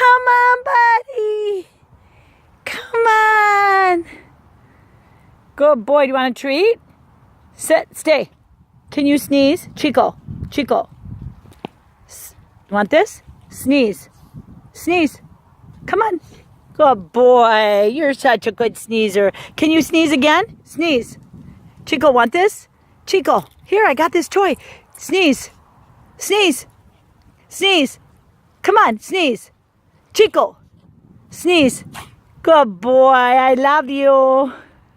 Come on, buddy. Come on. Good boy. Do you want a treat? Sit. Stay. Can you sneeze? Chico. Chico. Want this? Sneeze. Sneeze. Come on. Good boy. You're such a good sneezer. Can you sneeze again? Sneeze. Chico, want this? Chico, here, I got this toy. Sneeze. Sneeze. Sneeze. Come on, sneeze. Chico. Sneeze. Good boy. I love you.